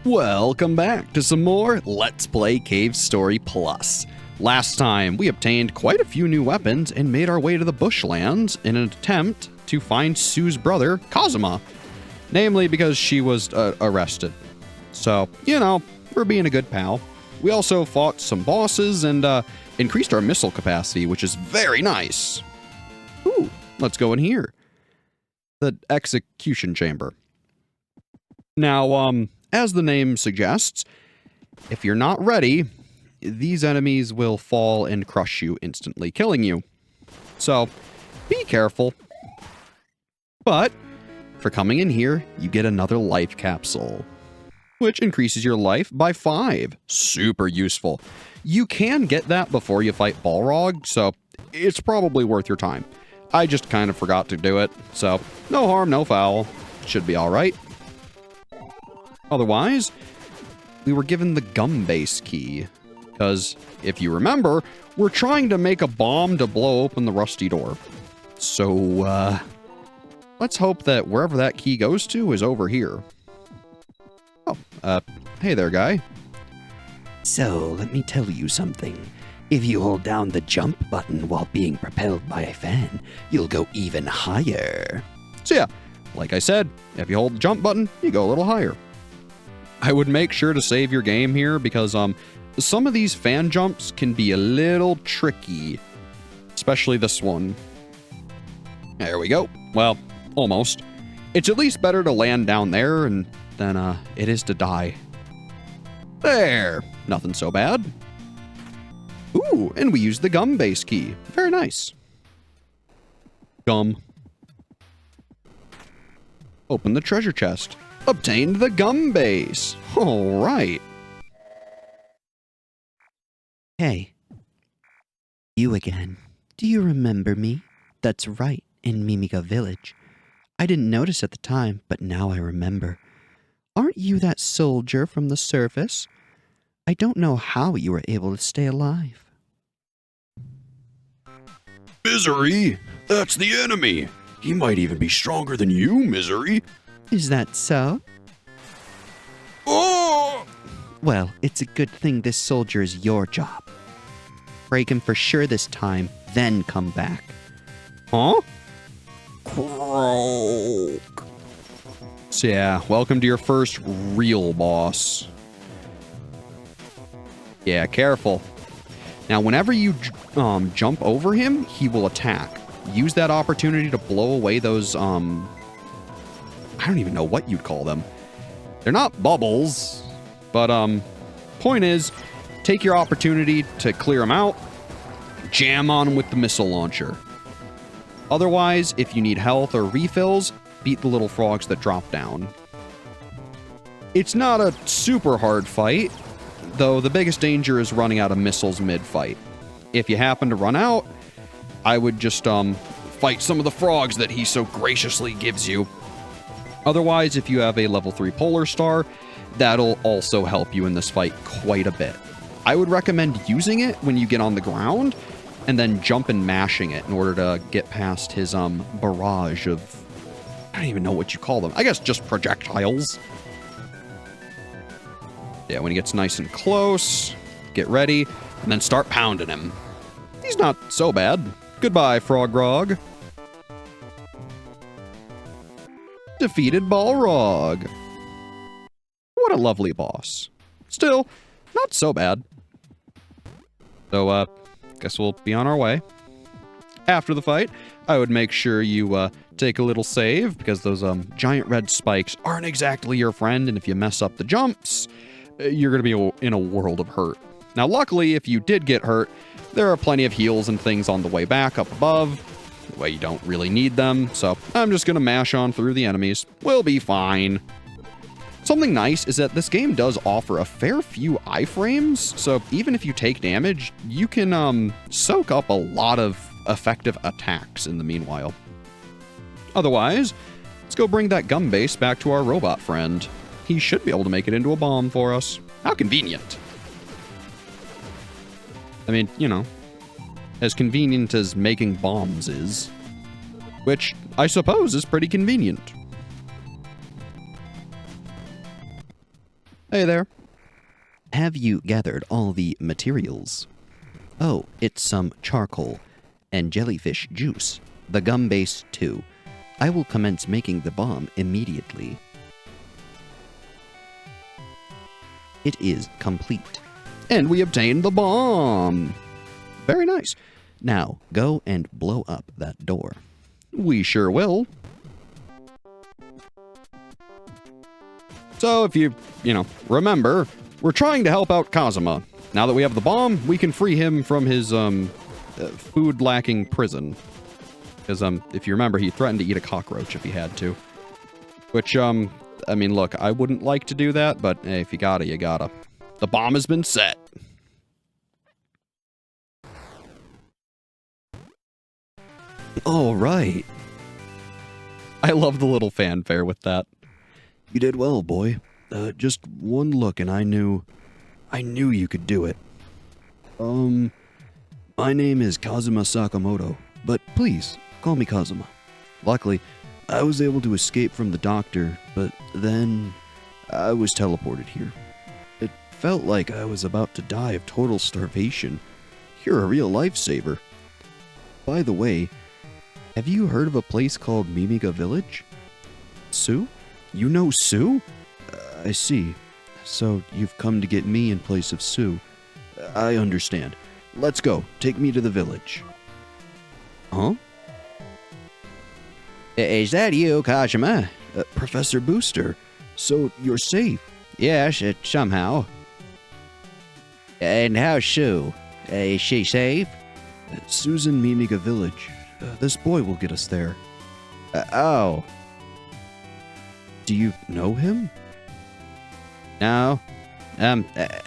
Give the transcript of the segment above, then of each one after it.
Welcome back to some more Let's Play Cave Story Plus. Last time, we obtained quite a few new weapons and made our way to the bushlands in an attempt to find Sue's brother, Kazuma. Namely because she was arrested. So, you know, we're being a good pal. We also fought some bosses and increased our missile capacity, which is very nice. Ooh, let's go in here. The execution chamber. Now, as the name suggests, if you're not ready, these enemies will fall and crush you instantly, killing you. So, be careful. But, for coming in here, you get another life capsule, which increases your life by 5. Super useful. You can get that before you fight Balrog, so it's probably worth your time. I just kind of forgot to do it, so no harm, no foul. Should be alright. Otherwise, we were given the gum base key, because if you remember, we're trying to make a bomb to blow open the rusty door. So, let's hope that wherever that key goes to is over here. Oh, hey there, guy. So, let me tell you something. If you hold down the jump button while being propelled by a fan, you'll go even higher. So yeah, like I said, if you hold the jump button, you go a little higher. I would make sure to save your game here because some of these fan jumps can be a little tricky, especially this one. There we go. Well, almost. It's at least better to land down there than it is to die. There, nothing so bad. Ooh, and we used the gum base key. Very nice. Gum. Open the treasure chest. Obtained the gum base. All right. Hey. You again. Do you remember me? That's right, in Mimiga Village. I didn't notice at the time, but now I remember. Aren't you that soldier from the surface? I don't know how you were able to stay alive. Misery? That's the enemy. He might even be stronger than you, Misery. Is that so? Oh! Well, it's a good thing this soldier is your job. Break him for sure this time, then come back. Huh? Croak. So yeah, welcome to your first real boss. Yeah, careful. Now, whenever you jump over him, he will attack. Use that opportunity to blow away those, I don't even know what you'd call them. They're not bubbles, but, point is, take your opportunity to clear them out, jam on them with the missile launcher. Otherwise, if you need health or refills, beat the little frogs that drop down. It's not a super hard fight, though the biggest danger is running out of missiles mid-fight. If you happen to run out, I would just, fight some of the frogs that he so graciously gives you. Otherwise, if you have a level 3 Polar Star, that'll also help you in this fight quite a bit. I would recommend using it when you get on the ground, and then jump and mashing it in order to get past his, barrage of... I don't even know what you call them. I guess just projectiles. Yeah, when he gets nice and close, get ready, and then start pounding him. He's not so bad. Goodbye, Frogrog. Defeated Balrog. What a lovely boss. Still, not so bad. So, guess we'll be on our way. After the fight, I would make sure you, take a little save, because those, giant red spikes aren't exactly your friend, and if you mess up the jumps, you're gonna be in a world of hurt. Now, luckily, if you did get hurt, there are plenty of heals and things on the way back up above. Well, you don't really need them, so I'm just gonna mash on through the enemies. We'll be fine. Something nice is that this game does offer a fair few iframes, so even if you take damage, you can soak up a lot of effective attacks in the meanwhile. Otherwise, let's go bring that gum base back to our robot friend. He should be able to make it into a bomb for us. How convenient. I mean, you know, as convenient as making bombs is. Which, I suppose, is pretty convenient. Hey there. Have you gathered all the materials? Oh, it's some charcoal and jellyfish juice. The gum base, too. I will commence making the bomb immediately. It is complete. And we obtained the bomb. Very nice. Now, go and blow up that door. We sure will. So if you remember, we're trying to help out Kazuma. Now that we have the bomb, we can free him from his food-lacking prison. Because if you remember, he threatened to eat a cockroach if he had to. Which, I mean, look, I wouldn't like to do that, but hey, if you gotta, you gotta. The bomb has been set. All right. I love the little fanfare with that. You did well, boy. Just one look and I knew you could do it. My name is Kazuma Sakamoto, but please, call me Kazuma. Luckily, I was able to escape from the doctor, but then I was teleported here. It felt like I was about to die of total starvation. You're a real lifesaver. By the way, have you heard of a place called Mimiga Village? Sue? You know Sue? I see. So you've come to get me in place of Sue. I understand. Let's go. Take me to the village. Huh? Is that you, Kazuma? Professor Booster. So you're safe? Yes, somehow. And how's Sue? Is she safe? Susan Mimiga Village. This boy will get us there. Oh. Do you know him? No.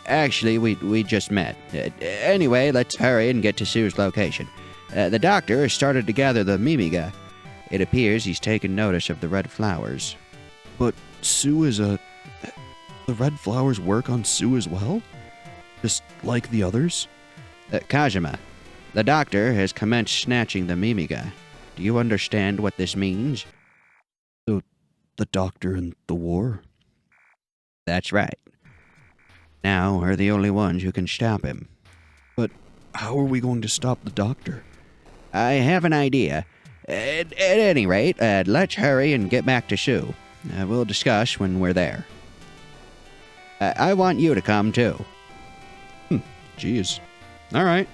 Actually, we just met. Anyway, let's hurry and get to Sue's location. The doctor has started to gather the Mimiga. It appears he's taken notice of the red flowers. But Sue is the red flowers work on Sue as well? Just like the others? Kazuma, the doctor has commenced snatching the Mimiga. Do you understand what this means? The doctor and the war? That's right. Now we're the only ones who can stop him. But how are we going to stop the doctor? I have an idea. At any rate, let's hurry and get back to Sue. We'll discuss when we're there. I want you to come, too. Jeez. All right.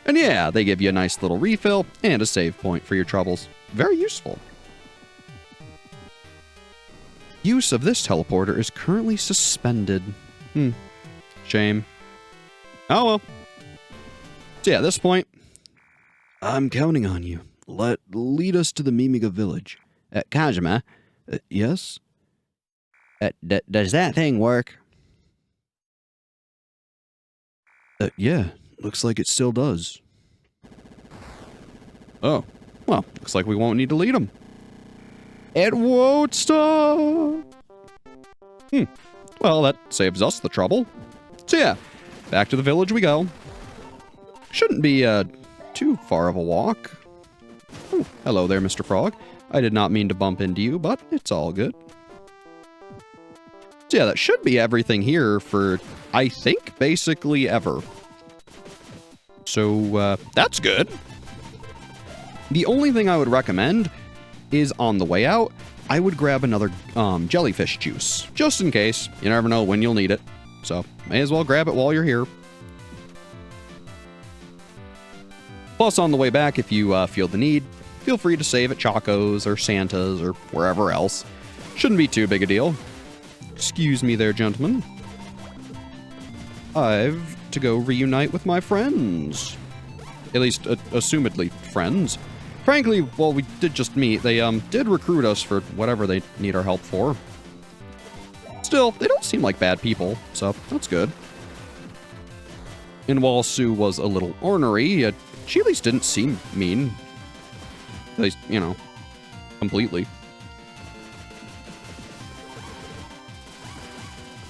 And yeah, they give you a nice little refill and a save point for your troubles. Very useful. Use of this teleporter is currently suspended. Shame. Oh well. So yeah, at this point, I'm counting on you. Lead us to the Mimiga village. Kazuma? Yes? Does that thing work? Yeah, looks like it still does. oh, well, looks like we won't need to lead them. It won't stop. Well, that saves us the trouble. So yeah, back to the village we go. Shouldn't be too far of a walk. Oh, hello there, Mr. Frog. I did not mean to bump into you, but it's all good. So yeah, that should be everything here for, I think, basically ever. So that's good. The only thing I would recommend is on the way out, I would grab another jellyfish juice, just in case. You never know when you'll need it. So may as well grab it while you're here. Plus, on the way back, if you feel the need, feel free to save at Choco's or Santa's or wherever else. Shouldn't be too big a deal. Excuse me there, gentlemen. I've to go reunite with my friends. At least, assumedly, friends. Frankly, well, we did just meet. They did recruit us for whatever they need our help for. Still, they don't seem like bad people, so that's good. And while Sue was a little ornery, she at least didn't seem mean. At least, completely.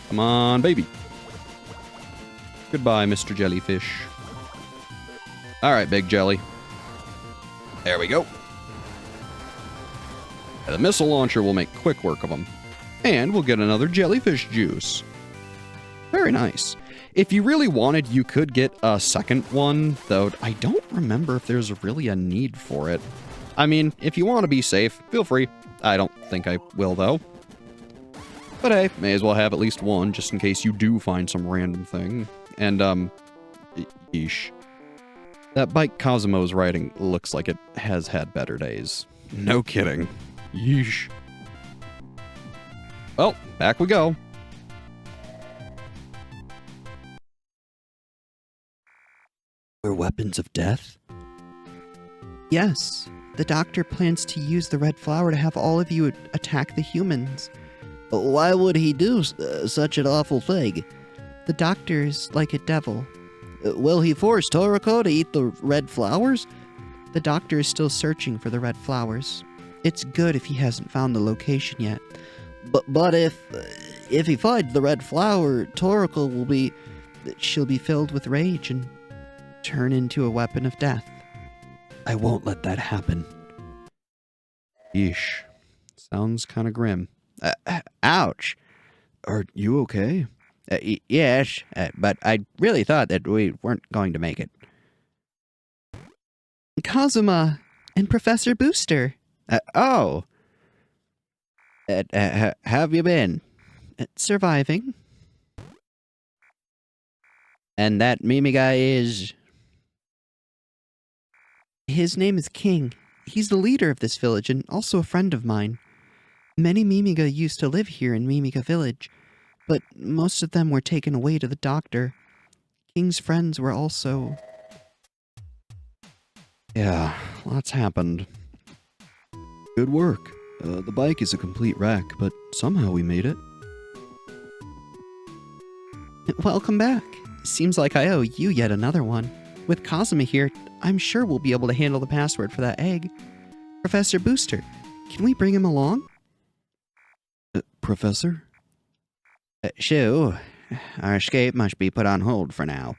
Come on, baby. Goodbye, Mr. Jellyfish. All right, Big Jelly. There we go. The missile launcher will make quick work of them. And we'll get another jellyfish juice. Very nice. If you really wanted, you could get a second one, though I don't remember if there's really a need for it. I mean, if you want to be safe, feel free. I don't think I will, though. But hey, may as well have at least one, just in case you do find some random thing. And, yeesh. That bike Kazuma's riding looks like it has had better days. No kidding. Yeesh. Well, back we go. Were weapons of death? Yes. The doctor plans to use the red flower to have all of you attack the humans. Why would he do such an awful thing? The doctor is like a devil. Will he force Toriko to eat the red flowers? The doctor is still searching for the red flowers. It's good if he hasn't found the location yet. But if he finds the red flower, Toriko will be... She'll be filled with rage and turn into a weapon of death. I won't let that happen. Yeesh. Sounds kind of grim. Ouch. Are you okay? Yes, but I really thought that we weren't going to make it. Kazuma and Professor Booster. Oh. Have you been? Surviving. And that Mimi guy is... His name is King. He's the leader of this village and also a friend of mine. Many Mimiga used to live here in Mimiga Village, but most of them were taken away to the doctor. King's friends were also... Yeah, lots happened. Good work. The bike is a complete wreck, but somehow we made it. Welcome back. Seems like I owe you yet another one. With Kazuma here, I'm sure we'll be able to handle the password for that egg. Professor Booster, can we bring him along? Professor? Shu, our escape must be put on hold for now.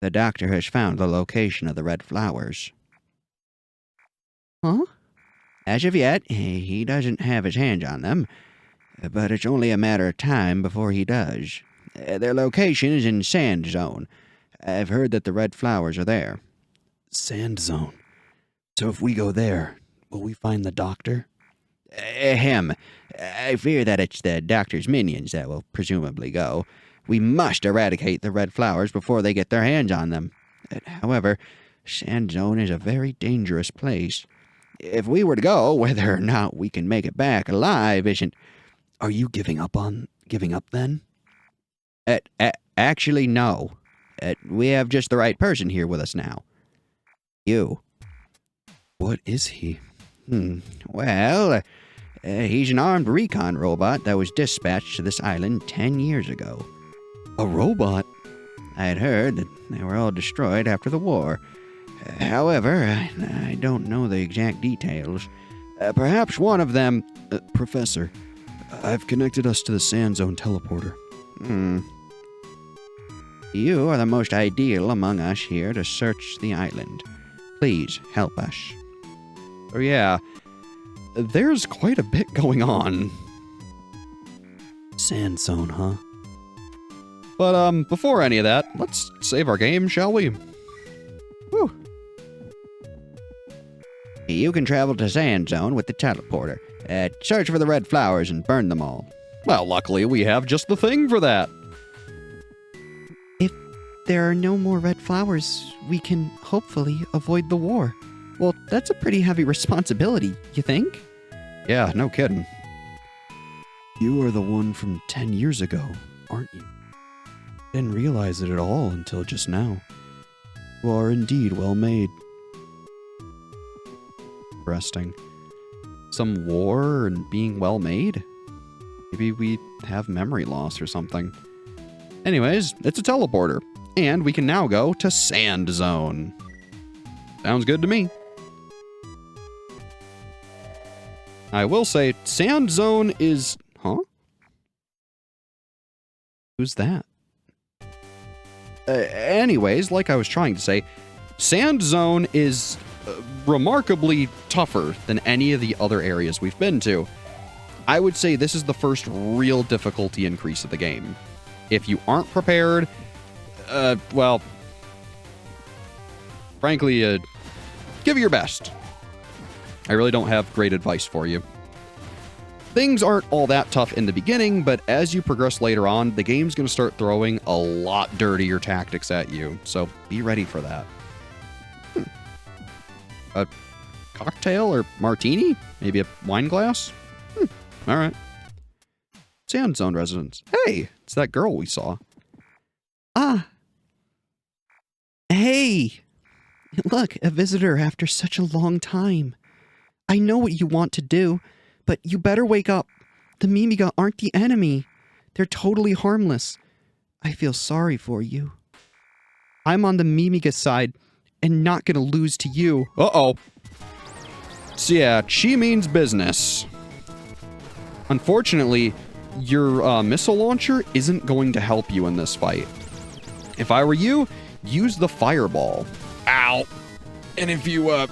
The doctor has found the location of the red flowers. Huh? As of yet, he doesn't have his hands on them, but it's only a matter of time before he does. Their location is in Sand Zone. I've heard that the red flowers are there. Sand Zone. So if we go there, will we find the doctor? Him. I fear that it's the doctor's minions that will presumably go. We must eradicate the red flowers before they get their hands on them. However, Sand Zone is a very dangerous place. If we were to go, whether or not we can make it back alive isn't... Are you giving up then? Actually, no. We have just the right person here with us now. You. What is he? Well, he's an armed recon robot that was dispatched to this island 10 years ago. A robot? I had heard that they were all destroyed after the war. However, I don't know the exact details. Perhaps one of them... Professor, I've connected us to the Sand Zone teleporter. You are the most ideal among us here to search the island. Please help us. Oh yeah, there's quite a bit going on. Sand Zone, huh? But before any of that, let's save our game, shall we? Whew. You can travel to Sand Zone with the teleporter. Search for the red flowers and burn them all. Well, luckily we have just the thing for that. If there are no more red flowers, we can hopefully avoid the war. Well, that's a pretty heavy responsibility, you think? Yeah, no kidding. You are the one from 10 years ago, aren't you? Didn't realize it at all until just now. You are indeed well made. Interesting. Some war and being well made? Maybe we have memory loss or something. Anyways, it's a teleporter, and we can now go to Sand Zone. Sounds good to me. I will say, Sand Zone is... Huh? Who's that? Anyways, like I was trying to say, Sand Zone is remarkably tougher than any of the other areas we've been to. I would say this is the first real difficulty increase of the game. If you aren't prepared, well, frankly, give it your best. I really don't have great advice for you. Things aren't all that tough in the beginning, but as you progress later on, the game's going to start throwing a lot dirtier tactics at you, so be ready for that. A cocktail or martini? Maybe a wine glass? All right. Sand Zone residents. Hey, it's that girl we saw. Ah. Hey. Look, a visitor after such a long time. I know what you want to do, but you better wake up. The Mimiga aren't the enemy. They're totally harmless. I feel sorry for you. I'm on the Mimiga side and not gonna lose to you. Uh-oh. So yeah, she means business. Unfortunately, your missile launcher isn't going to help you in this fight. If I were you, use the fireball. Ow. And if you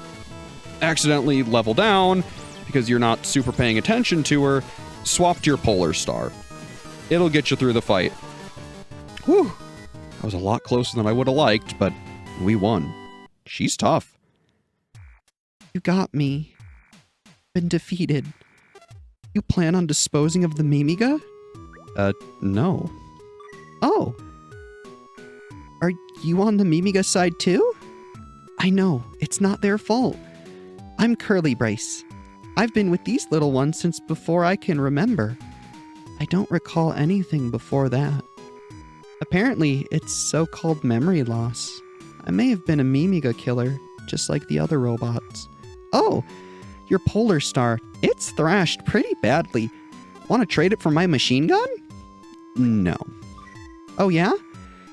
accidentally level down because you're not super paying attention to her, swap to your polar star. It'll get you through the fight. Whew. That was a lot closer than I would have liked, but we won. She's tough. You got me. Been defeated. You plan on disposing of the Mimiga? No. Oh. Are you on the Mimiga side too? I know, it's not their fault. I'm Curly Brace. I've been with these little ones since before I can remember. I don't recall anything before that. Apparently, it's so-called memory loss. I may have been a Mimiga killer, just like the other robots. Oh, your Polar Star. It's thrashed pretty badly. Want to trade it for my machine gun? No. Oh yeah?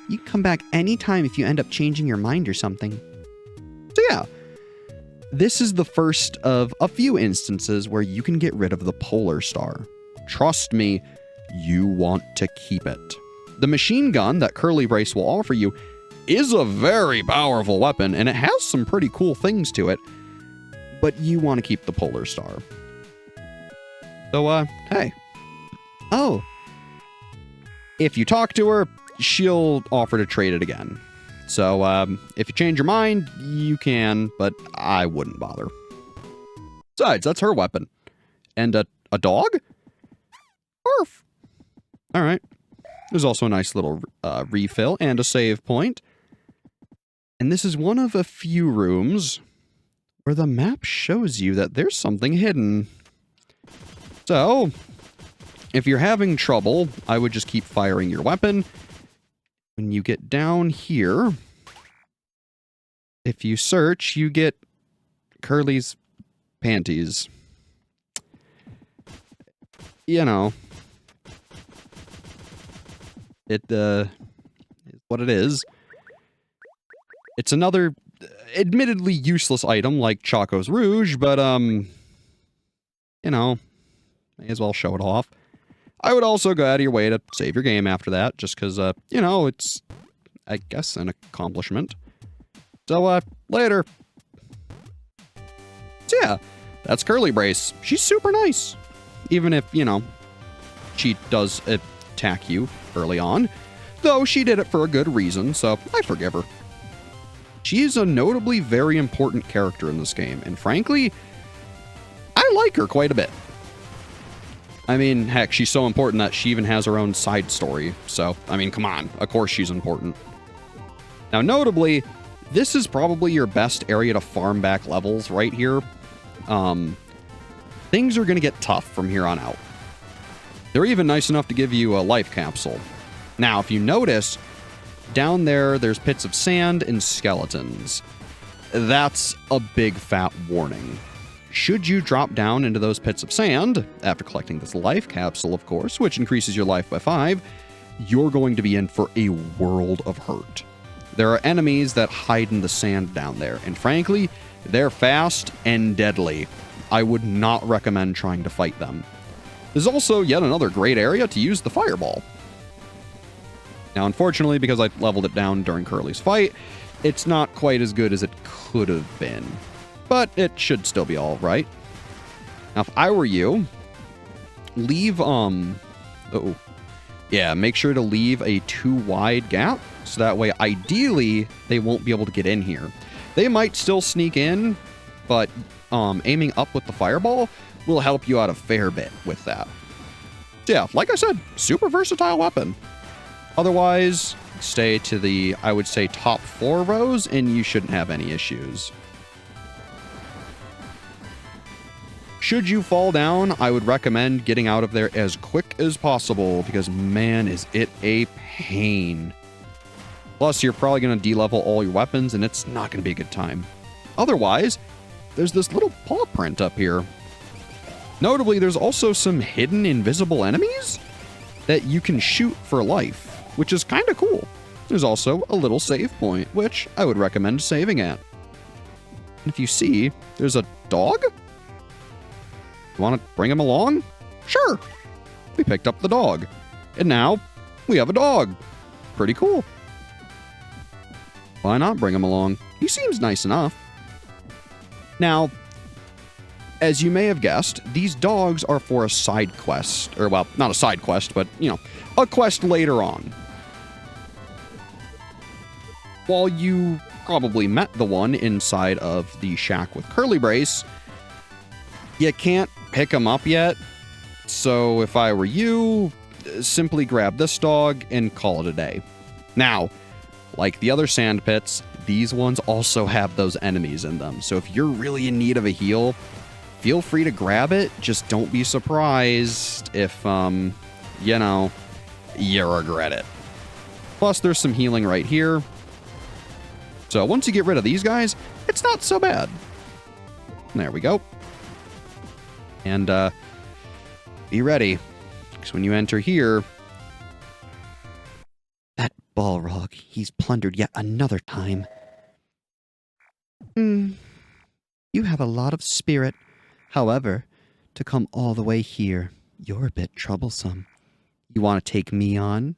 You can come back anytime if you end up changing your mind or something. So yeah, this is the first of a few instances where you can get rid of the Polar Star. Trust me, you want to keep it. The machine gun that Curly Brace will offer you is a very powerful weapon, and it has some pretty cool things to it, but you want to keep the Polar Star. So, hey. Oh. If you talk to her, she'll offer to trade it again. So, if you change your mind, you can, but I wouldn't bother. Besides, that's her weapon. And a dog? Arf. All right. There's also a nice little refill and a save point. And this is one of a few rooms where the map shows you that there's something hidden. So, if you're having trouble, I would just keep firing your weapon. When you get down here, if you search, you get Curly's panties. You know. It, is what it is. It's another, admittedly useless item like Choco's Rouge, but, you know, may as well show it off. I would also go out of your way to save your game after that, just because, you know, it's, I guess, an accomplishment. So, later. So, yeah, that's Curly Brace. She's super nice. Even if, you know, she does attack you early on. Though she did it for a good reason, so I forgive her. She is a notably very important character in this game, and frankly, I like her quite a bit. I mean, heck, she's so important that she even has her own side story. So, I mean, come on. Of course she's important. Now, notably, this is probably your best area to farm back levels right here. Things are going to get tough from here on out. They're even nice enough to give you a life capsule. Now, if you notice, down there, there's pits of sand and skeletons. That's a big fat warning. Should you drop down into those pits of sand, after collecting this life capsule, of course, which increases your life by 5, you're going to be in for a world of hurt. There are enemies that hide in the sand down there, and frankly, they're fast and deadly. I would not recommend trying to fight them. There's also yet another great area to use the fireball. Now, unfortunately, because I leveled it down during Curly's fight, it's not quite as good as it could have been. But it should still be all right. Now, if I were you, leave, Yeah, make sure to leave a too wide gap, so that way, ideally, they won't be able to get in here. They might still sneak in, but aiming up with the fireball will help you out a fair bit with that. So yeah, like I said, super versatile weapon. Otherwise, stay to the, I would say, top 4 rows, and you shouldn't have any issues. Should you fall down, I would recommend getting out of there as quick as possible, because man, is it a pain. Plus, you're probably going to de-level all your weapons, and it's not going to be a good time. Otherwise, there's this little paw print up here. Notably, there's also some hidden invisible enemies that you can shoot for life, which is kind of cool. There's also a little save point, which I would recommend saving at. And if you see, there's a dog? You want to bring him along? Sure. We picked up the dog. And now, we have a dog. Pretty cool. Why not bring him along? He seems nice enough. Now, as you may have guessed, these dogs are for a side quest. Or, well, not a side quest, but, you know, a quest later on. While you probably met the one inside of the shack with Curly Brace, you can't pick him up yet. So if I were you, simply grab this dog and call it a day. Now, like the other sand pits, these ones also have those enemies in them. So if you're really in need of a heal, feel free to grab it. Just don't be surprised if, you know, you regret it. Plus, there's some healing right here. So once you get rid of these guys, it's not so bad. There we go. And be ready, because when you enter here... That Balrog, he's plundered yet another time. You have a lot of spirit. However, to come all the way here, you're a bit troublesome. You want to take me on?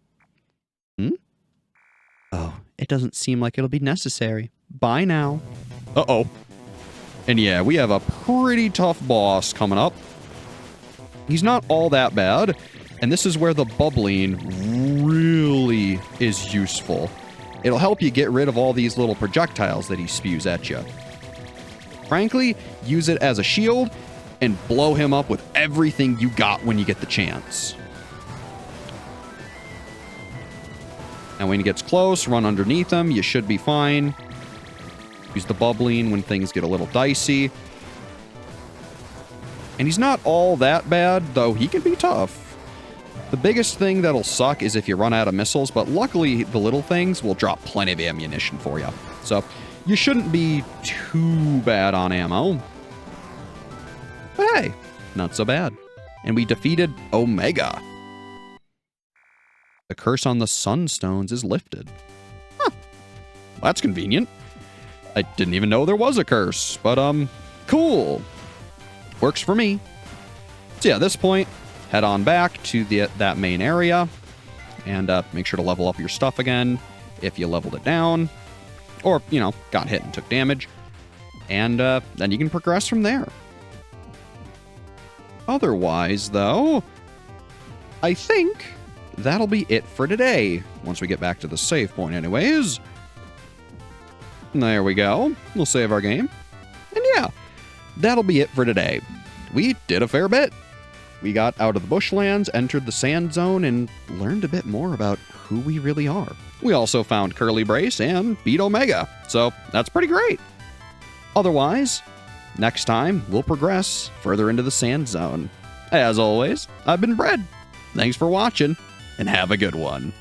Oh, it doesn't seem like it'll be necessary. Bye now. Uh-oh. And yeah, we have a pretty tough boss coming up. He's not all that bad, and this is where the bubbling really is useful. It'll help you get rid of all these little projectiles that he spews at you. Frankly, use it as a shield and blow him up with everything you got when you get the chance. And when he gets close, run underneath him. You should be fine. Use the bubbling when things get a little dicey. And he's not all that bad, though he can be tough. The biggest thing that'll suck is if you run out of missiles, but luckily the little things will drop plenty of ammunition for you. So you shouldn't be too bad on ammo. But hey, not so bad. And we defeated Omega. The curse on the Sunstones is lifted. Huh. Well, that's convenient. I didn't even know there was a curse, but cool. Works for me. So yeah, at this point, head on back to that main area and make sure to level up your stuff again if you leveled it down or, you know, got hit and took damage. And then you can progress from there. Otherwise, though, I think that'll be it for today. Once we get back to the save point anyways. There we go. We'll save our game. And yeah, that'll be it for today. We did a fair bit. We got out of the bushlands, entered the sand zone, and learned a bit more about who we really are. We also found Curly Brace and beat Omega, so that's pretty great. Otherwise, next time we'll progress further into the sand zone. As always, I've been Brad. Thanks for watching, and have a good one.